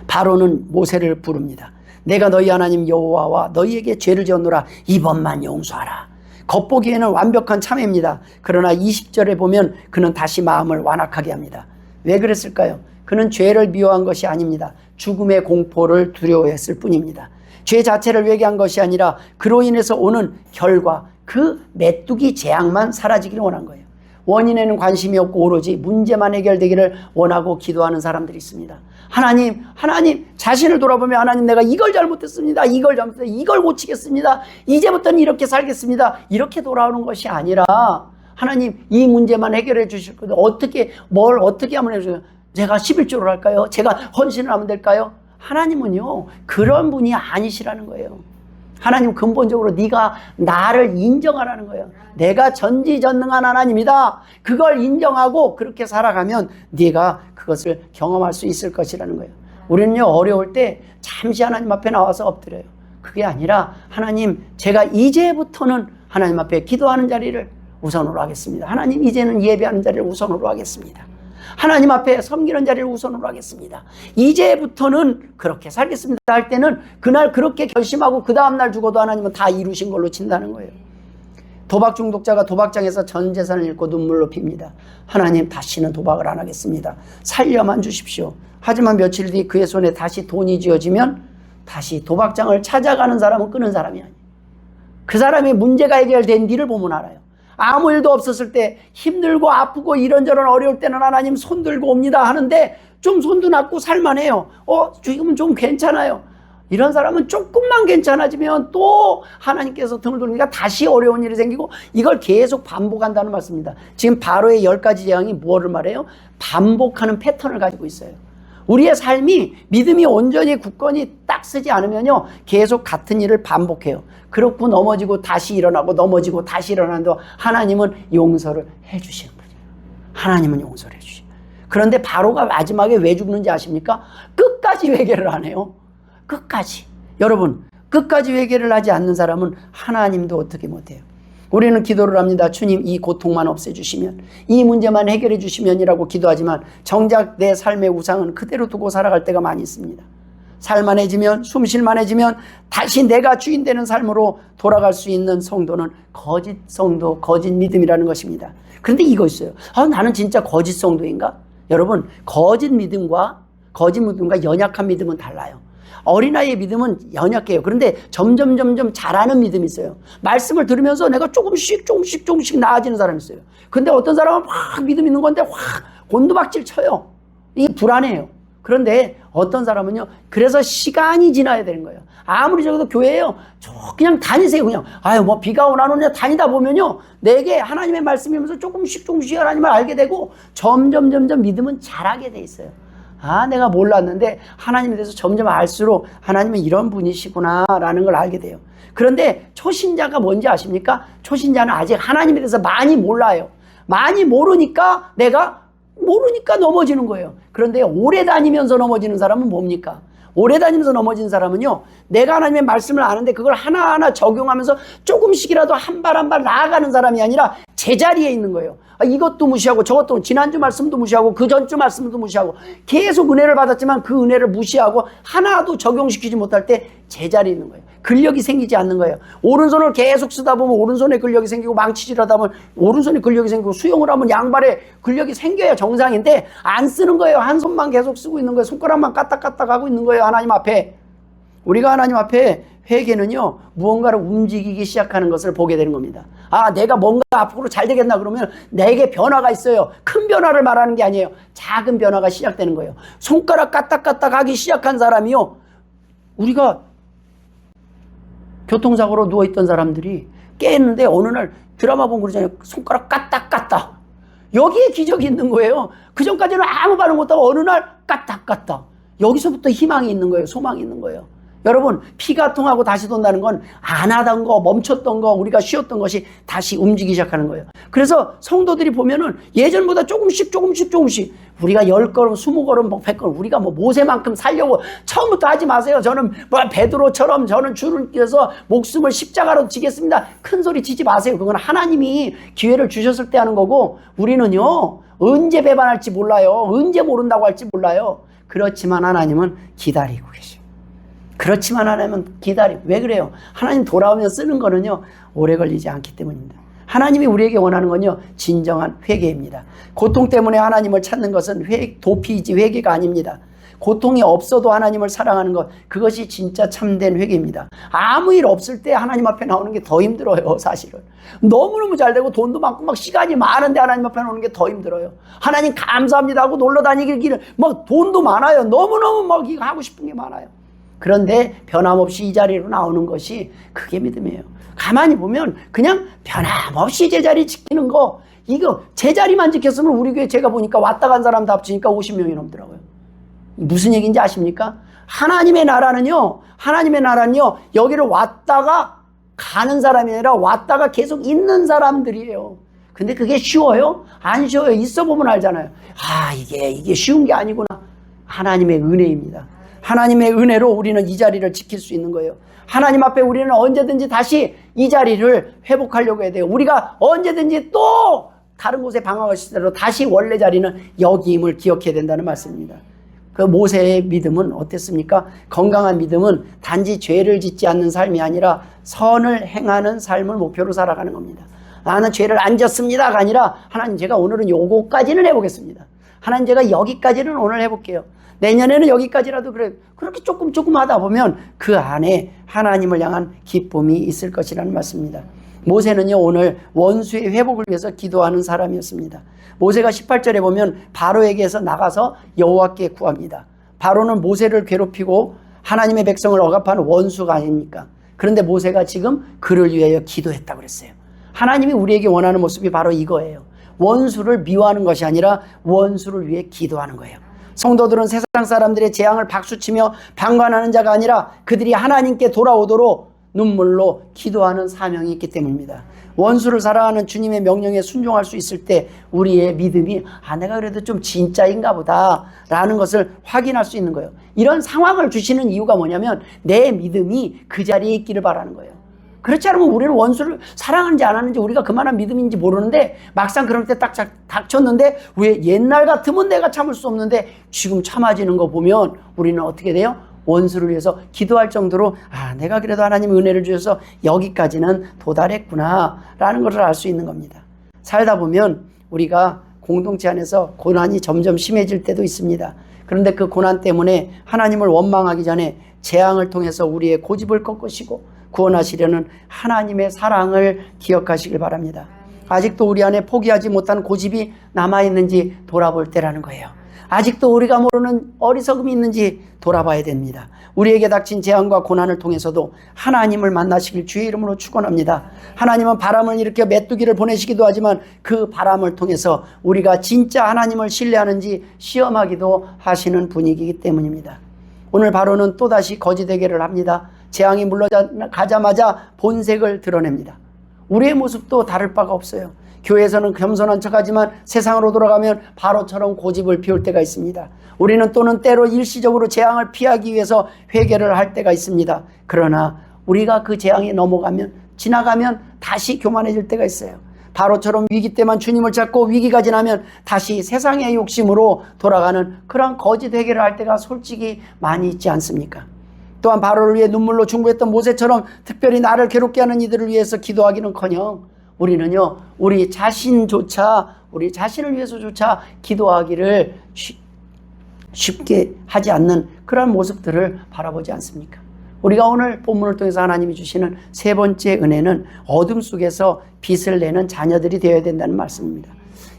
바로는 모세를 부릅니다. 내가 너희 하나님 여호와와 너희에게 죄를 지었노라. 이번만 용서하라. 겉보기에는 완벽한 참회입니다. 그러나 20절에 보면 그는 다시 마음을 완악하게 합니다. 왜 그랬을까요? 그는 죄를 미워한 것이 아닙니다. 죽음의 공포를 두려워했을 뿐입니다. 죄 자체를 회개한 것이 아니라 그로 인해서 오는 결과, 그 메뚜기 재앙만 사라지기를 원한 거예요. 원인에는 관심이 없고 오로지 문제만 해결되기를 원하고 기도하는 사람들이 있습니다. 하나님 자신을 돌아보며 하나님 내가 이걸 잘못했습니다. 이걸 고치겠습니다. 이제부터는 이렇게 살겠습니다. 이렇게 돌아오는 것이 아니라 하나님 이 문제만 해결해 주실 거예요. 뭘 어떻게 하면 해주세요. 제가 11조를 할까요? 제가 헌신을 하면 될까요? 하나님은요 그런 분이 아니시라는 거예요. 하나님 근본적으로 네가 나를 인정하라는 거예요. 내가 전지전능한 하나님이다. 그걸 인정하고 그렇게 살아가면 네가 그것을 경험할 수 있을 것이라는 거예요. 우리는요 어려울 때 잠시 하나님 앞에 나와서 엎드려요. 그게 아니라 하나님 제가 이제부터는 하나님 앞에 기도하는 자리를 우선으로 하겠습니다. 하나님 이제는 예배하는 자리를 우선으로 하겠습니다. 하나님 앞에 섬기는 자리를 우선으로 하겠습니다. 이제부터는 그렇게 살겠습니다 할 때는 그날 그렇게 결심하고 그 다음날 죽어도 하나님은 다 이루신 걸로 친다는 거예요. 도박 중독자가 도박장에서 전 재산을 잃고 눈물로 핍니다. 하나님 다시는 도박을 안 하겠습니다. 살려만 주십시오. 하지만 며칠 뒤 그의 손에 다시 돈이 쥐어지면 다시 도박장을 찾아가는 사람은 끄는 사람이 아니에요. 그 사람의 문제가 해결된 뒤를 보면 알아요. 아무 일도 없었을 때 힘들고 아프고 이런저런 어려울 때는 하나님 손 들고 옵니다 하는데 좀 손도 낮고 살만해요. 지금은 좀 괜찮아요. 이런 사람은 조금만 괜찮아지면 또 하나님께서 등을 돌리니까 다시 어려운 일이 생기고 이걸 계속 반복한다는 말씀입니다. 지금 바로의 10가지 재앙이 무엇을 말해요? 반복하는 패턴을 가지고 있어요. 우리의 삶이 믿음이 온전히 굳건히 딱 서지 않으면요 계속 같은 일을 반복해요. 그렇고 넘어지고 다시 일어나고 넘어지고 다시 일어나도 하나님은 용서를 해주시는 분이에요. 하나님은 용서를 해주시죠. 그런데 바로가 마지막에 왜 죽는지 아십니까? 끝까지 회개를 안 해요. 끝까지. 여러분 끝까지 회개를 하지 않는 사람은 하나님도 어떻게 못해요. 우리는 기도를 합니다. 주님 이 고통만 없애주시면, 이 문제만 해결해 주시면이라고 기도하지만 정작 내 삶의 우상은 그대로 두고 살아갈 때가 많이 있습니다. 살만해지면, 숨쉴만해지면 다시 내가 주인 되는 삶으로 돌아갈 수 있는 성도는 거짓 성도, 거짓 믿음이라는 것입니다. 그런데 이거 있어요. 나는 진짜 거짓 성도인가? 여러분 거짓 믿음과 연약한 믿음은 달라요. 어린아이의 믿음은 연약해요. 그런데 점점 자라는 믿음이 있어요. 말씀을 들으면서 내가 조금씩 나아지는 사람이 있어요. 근데 어떤 사람은 확 믿음 있는 건데 확 곤두박질 쳐요. 이게 불안해요. 그런데 어떤 사람은요, 그래서 시간이 지나야 되는 거예요. 아무리 적어도 교회에요, 그냥 다니세요. 그냥 비가 오나 안 오냐 다니다 보면요, 내게 하나님의 말씀이면서 조금씩 하나님을 알게 되고 점점 믿음은 자라게 돼 있어요. 내가 몰랐는데 하나님에 대해서 점점 알수록 하나님은 이런 분이시구나 라는 걸 알게 돼요. 그런데 초신자가 뭔지 아십니까? 초신자는 아직 하나님에 대해서 많이 몰라요. 많이 모르니까 넘어지는 거예요. 그런데 오래 다니면서 넘어지는 사람은 뭡니까? 오래 다니면서 넘어진 사람은요, 내가 하나님의 말씀을 아는데 그걸 하나하나 적용하면서 조금씩이라도 한 발 나아가는 사람이 아니라 제자리에 있는 거예요. 이것도 무시하고 저것도, 지난주 말씀도 무시하고 그 전주 말씀도 무시하고 계속 은혜를 받았지만 그 은혜를 무시하고 하나도 적용시키지 못할 때 제자리에 있는 거예요. 근력이 생기지 않는 거예요. 오른손을 계속 쓰다 보면 오른손에 근력이 생기고, 망치질하다 보면 오른손에 근력이 생기고, 수영을 하면 양발에 근력이 생겨야 정상인데 안 쓰는 거예요. 한 손만 계속 쓰고 있는 거예요. 손가락만 까딱까딱 하고 있는 거예요. 하나님 앞에. 우리가 하나님 앞에 회개는요, 무언가를 움직이기 시작하는 것을 보게 되는 겁니다. 내가 뭔가 앞으로 잘 되겠나 그러면 내게 변화가 있어요. 큰 변화를 말하는 게 아니에요. 작은 변화가 시작되는 거예요. 손가락 까딱까딱 하기 시작한 사람이요, 우리가 교통사고로 누워있던 사람들이 깨는데 어느 날 드라마 보면 그러잖아요. 손가락 까딱까딱. 여기에 기적이 있는 거예요. 그전까지는 아무 반응 못하고 어느 날 까딱까딱. 여기서부터 희망이 있는 거예요. 소망이 있는 거예요. 여러분, 피가 통하고 다시 돈다는 건 안 하던 거, 멈췄던 거, 우리가 쉬었던 것이 다시 움직이기 시작하는 거예요. 그래서 성도들이 보면은 예전보다 조금씩 우리가 10걸음, 20걸음, 100걸음, 우리가 모세만큼 살려고 처음부터 하지 마세요. 저는 베드로처럼 저는 주를 위해서 목숨을 십자가로 지겠습니다. 큰 소리 치지 마세요. 그건 하나님이 기회를 주셨을 때 하는 거고, 우리는요, 언제 배반할지 몰라요. 언제 모른다고 할지 몰라요. 그렇지만 하나님은 기다리고 계셔요. 왜 그래요? 하나님 돌아오면 쓰는 거는요, 오래 걸리지 않기 때문입니다. 하나님이 우리에게 원하는 건요, 진정한 회개입니다. 고통 때문에 하나님을 찾는 것은 도피이지 회개가 아닙니다. 고통이 없어도 하나님을 사랑하는 것, 그것이 진짜 참된 회개입니다. 아무 일 없을 때 하나님 앞에 나오는 게 더 힘들어요, 사실은. 너무너무 잘 되고 돈도 많고 막 시간이 많은데 하나님 앞에 나오는 게 더 힘들어요. 하나님 감사합니다 하고 놀러 다니길 막 돈도 많아요. 너무너무 막 하고 싶은 게 많아요. 그런데 변함없이 이 자리로 나오는 것이 그게 믿음이에요. 가만히 보면 그냥 변함없이 제자리 지키는 거, 이거 제자리만 지켰으면 우리 교회 제가 보니까 왔다 간 사람 다 합치니까 50명이 넘더라고요. 무슨 얘기인지 아십니까? 하나님의 나라는요, 여기를 왔다가 가는 사람이 아니라 왔다가 계속 있는 사람들이에요. 근데 그게 쉬워요? 안 쉬워요. 있어 보면 알잖아요. 이게 쉬운 게 아니구나. 하나님의 은혜입니다. 하나님의 은혜로 우리는 이 자리를 지킬 수 있는 거예요. 하나님 앞에 우리는 언제든지 다시 이 자리를 회복하려고 해야 돼요. 우리가 언제든지 또 다른 곳에 방황하실 때로 다시 원래 자리는 여기임을 기억해야 된다는 말씀입니다. 그 모세의 믿음은 어땠습니까? 건강한 믿음은 단지 죄를 짓지 않는 삶이 아니라 선을 행하는 삶을 목표로 살아가는 겁니다. 나는 죄를 안 졌습니다가 아니라 하나님 제가 오늘은 요거까지는 해보겠습니다. 하나님 제가 여기까지는 오늘 해볼게요. 내년에는 여기까지라도 그렇게 조금 하다 보면 그 안에 하나님을 향한 기쁨이 있을 것이라는 말씀입니다. 모세는요, 오늘 원수의 회복을 위해서 기도하는 사람이었습니다. 모세가 18절에 보면 바로에게서 나가서 여호와께 구합니다. 바로는 모세를 괴롭히고 하나님의 백성을 억압하는 원수가 아닙니까? 그런데 모세가 지금 그를 위하여 기도했다고 그랬어요. 하나님이 우리에게 원하는 모습이 바로 이거예요. 원수를 미워하는 것이 아니라 원수를 위해 기도하는 거예요. 성도들은 세상 사람들의 재앙을 박수치며 방관하는 자가 아니라 그들이 하나님께 돌아오도록 눈물로 기도하는 사명이 있기 때문입니다. 원수를 사랑하는 주님의 명령에 순종할 수 있을 때 우리의 믿음이 내가 그래도 좀 진짜인가 보다 라는 것을 확인할 수 있는 거예요. 이런 상황을 주시는 이유가 뭐냐면 내 믿음이 그 자리에 있기를 바라는 거예요. 그렇지 않으면 우리는 원수를 사랑하는지 안 하는지 우리가 그만한 믿음인지 모르는데 막상 그럴 때 딱 닥쳤는데 왜 옛날 같으면 내가 참을 수 없는데 지금 참아지는 거 보면 우리는 어떻게 돼요? 원수를 위해서 기도할 정도로 내가 그래도 하나님의 은혜를 주셔서 여기까지는 도달했구나 라는 것을 알 수 있는 겁니다. 살다 보면 우리가 공동체 안에서 고난이 점점 심해질 때도 있습니다. 그런데 그 고난 때문에 하나님을 원망하기 전에 재앙을 통해서 우리의 고집을 꺾으시고 구원하시려는 하나님의 사랑을 기억하시길 바랍니다. 아직도 우리 안에 포기하지 못한 고집이 남아있는지 돌아볼 때라는 거예요. 아직도 우리가 모르는 어리석음이 있는지 돌아봐야 됩니다. 우리에게 닥친 재앙과 고난을 통해서도 하나님을 만나시길 주의 이름으로 축원합니다. 하나님은 바람을 일으켜 메뚜기를 보내시기도 하지만 그 바람을 통해서 우리가 진짜 하나님을 신뢰하는지 시험하기도 하시는 분위기이기 때문입니다. 오늘 바로는 또다시 거짓 회개를 합니다. 재앙이 물러가자마자 본색을 드러냅니다. 우리의 모습도 다를 바가 없어요. 교회에서는 겸손한 척하지만 세상으로 돌아가면 바로처럼 고집을 피울 때가 있습니다. 우리는 또는 때로 일시적으로 재앙을 피하기 위해서 회개를 할 때가 있습니다. 그러나 우리가 그 재앙에 지나가면 다시 교만해질 때가 있어요. 바로처럼 위기 때만 주님을 찾고 위기가 지나면 다시 세상의 욕심으로 돌아가는 그런 거짓 회개를 할 때가 솔직히 많이 있지 않습니까? 또한 바로를 위해 눈물로 중보했던 모세처럼 특별히 나를 괴롭게 하는 이들을 위해서 기도하기는커녕 우리는요, 우리 자신을 위해서조차 기도하기를 쉽게 하지 않는 그런 모습들을 바라보지 않습니까? 우리가 오늘 본문을 통해서 하나님이 주시는 세 번째 은혜는 어둠 속에서 빛을 내는 자녀들이 되어야 된다는 말씀입니다.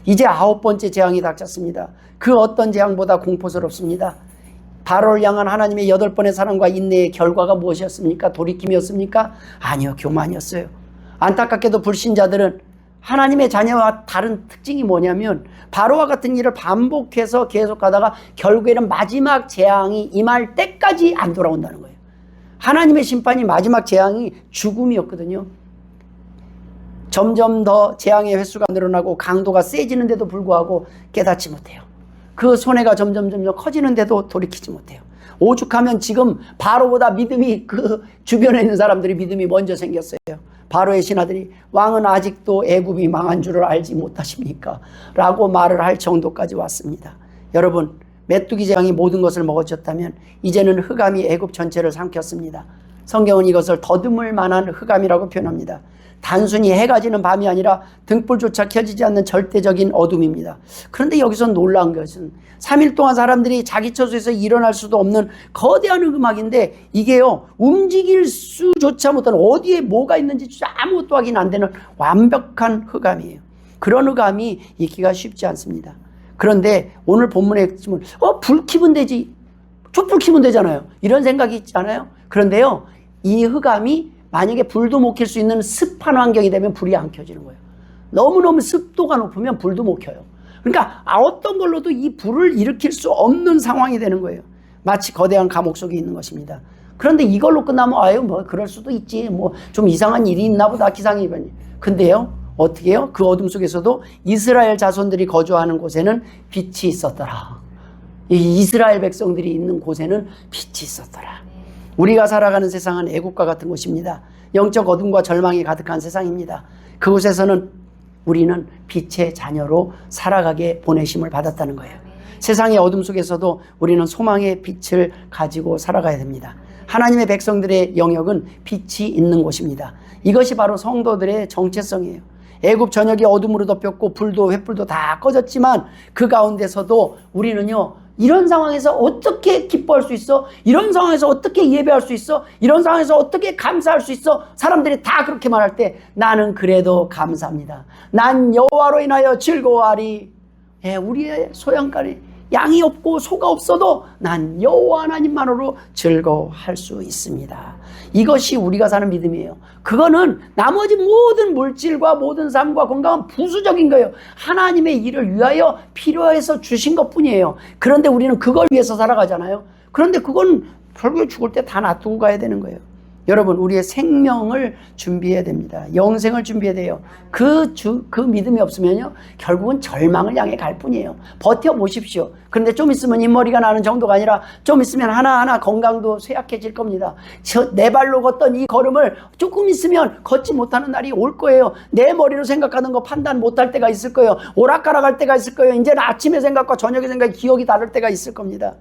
이제 9번째 재앙이 닥쳤습니다. 그 어떤 재앙보다 공포스럽습니다. 바로를 향한 하나님의 8번의 사랑과 인내의 결과가 무엇이었습니까? 돌이킴이었습니까? 아니요, 교만이었어요. 안타깝게도 불신자들은 하나님의 자녀와 다른 특징이 뭐냐면 바로와 같은 일을 반복해서 계속하다가 결국에는 마지막 재앙이 임할 때까지 안 돌아온다는 거예요. 하나님의 심판이 마지막 재앙이 죽음이었거든요. 점점 더 재앙의 횟수가 늘어나고 강도가 세지는데도 불구하고 깨닫지 못해요. 그 손해가 점점 커지는데도 돌이키지 못해요. 오죽하면 지금 바로보다 믿음이 그 주변에 있는 사람들이 믿음이 먼저 생겼어요. 바로의 신하들이 왕은 아직도 애굽이 망한 줄을 알지 못하십니까? 라고 말을 할 정도까지 왔습니다. 여러분, 메뚜기 재앙이 모든 것을 먹어줬다면 이제는 흑암이 애굽 전체를 삼켰습니다. 성경은 이것을 더듬을 만한 흑암이라고 표현합니다. 단순히 해가 지는 밤이 아니라 등불조차 켜지지 않는 절대적인 어둠입니다. 그런데 여기서 놀라운 것은 3일 동안 사람들이 자기 처소에서 일어날 수도 없는 거대한 흑막인데 이게요, 움직일 수조차 못하는, 어디에 뭐가 있는지 아무것도 확인 안 되는 완벽한 흑암이에요. 그런 흑암이 있기가 쉽지 않습니다. 그런데 오늘 본문에 핵심은 불 켜면 되지, 촛불 켜면 되잖아요, 이런 생각이 있지 않아요? 그런데요, 이 흑암이 만약에 불도 못 켤 수 있는 습한 환경이 되면 불이 안 켜지는 거예요. 너무너무 습도가 높으면 불도 못 켜요. 그러니까 어떤 걸로도 이 불을 일으킬 수 없는 상황이 되는 거예요. 마치 거대한 감옥 속에 있는 것입니다. 그런데 이걸로 끝나면 아유 뭐 그럴 수도 있지, 뭐 좀 이상한 일이 있나 보다, 기상이변이. 근데요, 어떻게 해요? 그 어둠 속에서도 이스라엘 자손들이 거주하는 곳에는 빛이 있었더라. 이 이스라엘 백성들이 있는 곳에는 빛이 있었더라. 우리가 살아가는 세상은 애국과 같은 곳입니다. 영적 어둠과 절망이 가득한 세상입니다. 그곳에서는 우리는 빛의 자녀로 살아가게 보내심을 받았다는 거예요. 세상의 어둠 속에서도 우리는 소망의 빛을 가지고 살아가야 됩니다. 하나님의 백성들의 영역은 빛이 있는 곳입니다. 이것이 바로 성도들의 정체성이에요. 애굽 전역이 어둠으로 덮였고 불도 횃불도 다 꺼졌지만 그 가운데서도 우리는요, 이런 상황에서 어떻게 기뻐할 수 있어? 이런 상황에서 어떻게 예배할 수 있어? 이런 상황에서 어떻게 감사할 수 있어? 사람들이 다 그렇게 말할 때 나는 그래도 감사합니다. 난 여호와로 인하여 즐거워하리. 우리의 소양간에 양이 없고 소가 없어도 난 여호와 하나님만으로 즐거워할 수 있습니다. 이것이 우리가 사는 믿음이에요. 그거는 나머지 모든 물질과 모든 삶과 건강은 부수적인 거예요. 하나님의 일을 위하여 필요해서 주신 것뿐이에요. 그런데 우리는 그걸 위해서 살아가잖아요. 그런데 그건 결국에 죽을 때 다 놔두고 가야 되는 거예요. 여러분, 우리의 생명을 준비해야 됩니다. 영생을 준비해야 돼요. 그 믿음이 없으면요, 결국은 절망을 향해 갈 뿐이에요. 버텨보십시오. 그런데 좀 있으면 흰머리가 나는 정도가 아니라 좀 있으면 하나하나 건강도 쇠약해질 겁니다. 내 발로 걷던 이 걸음을 조금 있으면 걷지 못하는 날이 올 거예요. 내 머리로 생각하는 거 판단 못할 때가 있을 거예요. 오락가락할 때가 있을 거예요. 이제는 아침의 생각과 저녁의 생각이 기억이 다를 때가 있을 겁니다.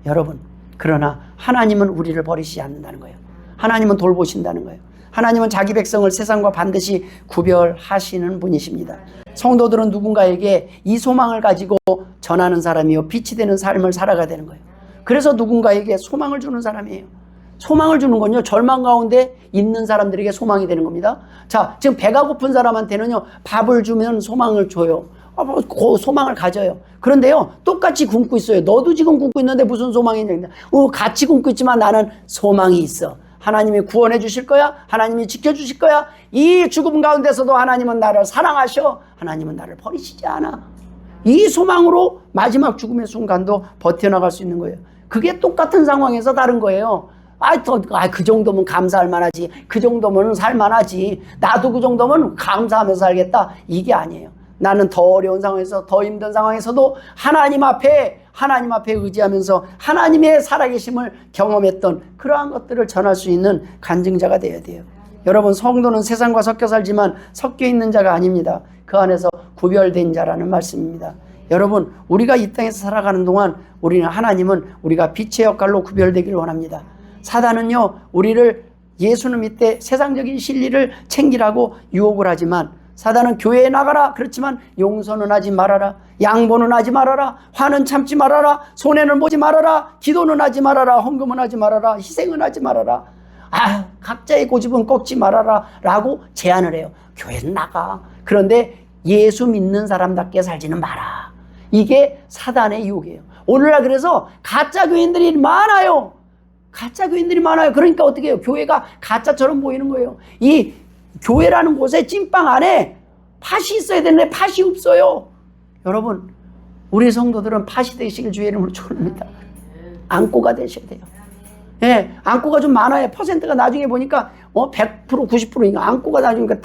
여러분, 그러나 하나님은 우리를 버리시지 않는다는 거예요. 하나님은 돌보신다는 거예요. 하나님은 자기 백성을 세상과 반드시 구별하시는 분이십니다. 성도들은 누군가에게 이 소망을 가지고 전하는 사람이요, 빛이 되는 삶을 살아가야 되는 거예요. 그래서 누군가에게 소망을 주는 사람이에요. 소망을 주는 건요, 절망 가운데 있는 사람들에게 소망이 되는 겁니다. 자, 지금 배가 고픈 사람한테는요, 밥을 주면 소망을 줘요. 소망을 가져요. 그런데요, 똑같이 굶고 있어요. 너도 지금 굶고 있는데 무슨 소망이 있냐. 같이 굶고 있지만 나는 소망이 있어. 하나님이 구원해 주실 거야. 하나님이 지켜주실 거야. 이 죽음 가운데서도 하나님은 나를 사랑하셔. 하나님은 나를 버리시지 않아. 이 소망으로 마지막 죽음의 순간도 버텨나갈 수 있는 거예요. 그게 똑같은 상황에서 다른 거예요. 그 정도면 감사할 만하지. 그 정도면 살만하지. 나도 그 정도면 감사하면서 살겠다. 이게 아니에요. 나는 더 어려운 상황에서, 더 힘든 상황에서도 하나님 앞에 의지하면서 하나님의 살아계심을 경험했던 그러한 것들을 전할 수 있는 간증자가 되어야 돼요. 여러분, 성도는 세상과 섞여 살지만 섞여 있는 자가 아닙니다. 그 안에서 구별된 자라는 말씀입니다. 여러분, 우리가 이 땅에서 살아가는 동안 하나님은 우리가 빛의 역할로 구별되기를 원합니다. 사단은요, 우리를 예수는 밑에 세상적인 진리를 챙기라고 유혹을 하지만, 사단은 교회에 나가라, 그렇지만 용서는 하지 말아라, 양보는 하지 말아라, 화는 참지 말아라, 손해는 보지 말아라, 기도는 하지 말아라, 헌금은 하지 말아라, 희생은 하지 말아라, 각자의 고집은 꺾지 말아라 라고 제안을 해요. 교회는 나가. 그런데 예수 믿는 사람답게 살지는 마라. 이게 사단의 유혹이에요. 오늘날 그래서 가짜 교인들이 많아요. 그러니까 어떻게 해요? 교회가 가짜처럼 보이는 거예요. 이 교회라는 곳에 찐빵 안에 팥이 있어야 되는데 팥이 없어요. 여러분, 우리 성도들은 팥이 되시길 주의 이름으로 축원합니다. 안고가 되셔야 돼요. 예, 안고가 좀 많아요. 퍼센트가 나중에 보니까 100% 90%인가 안고가 나중에 다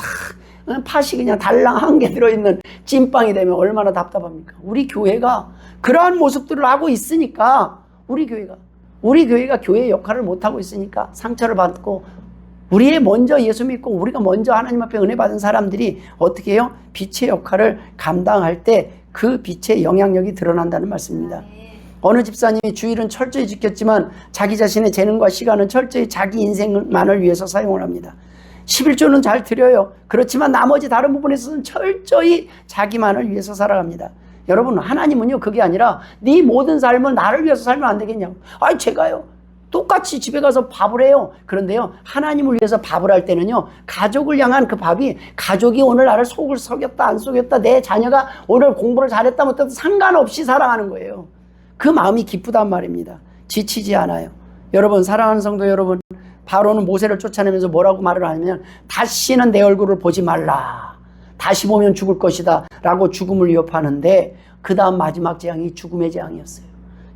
팥이 그냥 달랑 한 개 들어있는 찐빵이 되면 얼마나 답답합니까? 우리 교회가 그러한 모습들을 하고 있으니까, 우리 교회가 교회의 역할을 못하고 있으니까 상처를 받고, 우리의 먼저 예수 믿고 우리가 먼저 하나님 앞에 은혜 받은 사람들이 어떻게 해요? 빛의 역할을 감당할 때 그 빛의 영향력이 드러난다는 말씀입니다. 어느 집사님이 주일은 철저히 지켰지만 자기 자신의 재능과 시간은 철저히 자기 인생만을 위해서 사용을 합니다. 11조는 잘 드려요. 그렇지만 나머지 다른 부분에서는 철저히 자기만을 위해서 살아갑니다. 여러분, 하나님은요, 그게 아니라 네 모든 삶은 나를 위해서 살면 안 되겠냐고. 아이, 제가요, 똑같이 집에 가서 밥을 해요. 그런데요, 하나님을 위해서 밥을 할 때는요, 가족을 향한 그 밥이, 가족이 오늘 나를 속을 속였다 안 속였다, 내 자녀가 오늘 공부를 잘했다 못했다 상관없이 사랑하는 거예요. 그 마음이 기쁘단 말입니다. 지치지 않아요. 여러분, 사랑하는 성도 여러분, 바로는 모세를 쫓아내면서 뭐라고 말을 하냐면, 다시는 내 얼굴을 보지 말라, 다시 보면 죽을 것이다 라고 죽음을 위협하는데, 그 다음 마지막 재앙이 죽음의 재앙이었어요.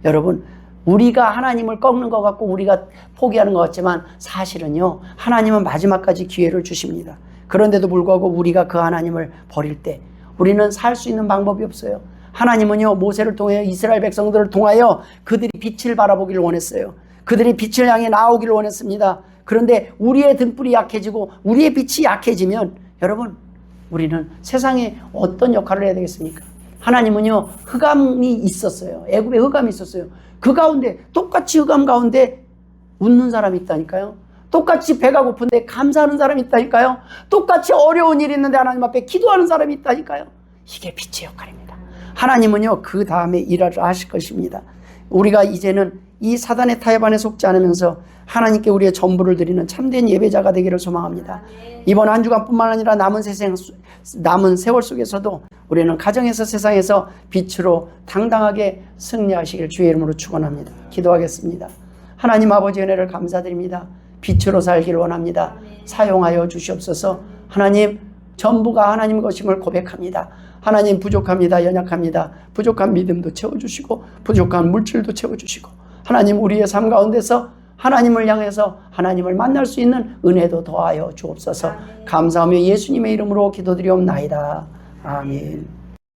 여러분, 우리가 하나님을 꺾는 것 같고 우리가 포기하는 것 같지만 사실은요, 하나님은 마지막까지 기회를 주십니다. 그런데도 불구하고 우리가 그 하나님을 버릴 때 우리는 살 수 있는 방법이 없어요. 하나님은요, 모세를 통해 이스라엘 백성들을 통하여 그들이 빛을 바라보기를 원했어요. 그들이 빛을 향해 나오기를 원했습니다. 그런데 우리의 등불이 약해지고 우리의 빛이 약해지면 여러분, 우리는 세상에 어떤 역할을 해야 되겠습니까? 하나님은요, 흑암이 있었어요. 애굽에 흑암이 있었어요. 그 가운데, 똑같이 흑암 가운데 웃는 사람이 있다니까요. 똑같이 배가 고픈데 감사하는 사람이 있다니까요. 똑같이 어려운 일이 있는데 하나님 앞에 기도하는 사람이 있다니까요. 이게 빛의 역할입니다. 하나님은요, 그 다음에 일을 하실 것입니다. 우리가 이제는 이 사단의 타협안에 속지 않으면서 하나님께 우리의 전부를 드리는 참된 예배자가 되기를 소망합니다. 이번 한 주간뿐만 아니라 남은 세월 속에서도 우리는 가정에서, 세상에서 빛으로 당당하게 승리하시길 주의 이름으로 축원합니다. 기도하겠습니다. 하나님 아버지, 은혜를 감사드립니다. 빛으로 살기를 원합니다. 사용하여 주시옵소서. 하나님, 전부가 하나님 것임을 고백합니다. 하나님, 부족합니다. 연약합니다. 부족한 믿음도 채워주시고 부족한 물질도 채워주시고, 하나님, 우리의 삶 가운데서 하나님을 향해서 하나님을 만날 수 있는 은혜도 더하여 주옵소서. 감사하며 예수님의 이름으로 기도드리옵나이다. 아멘.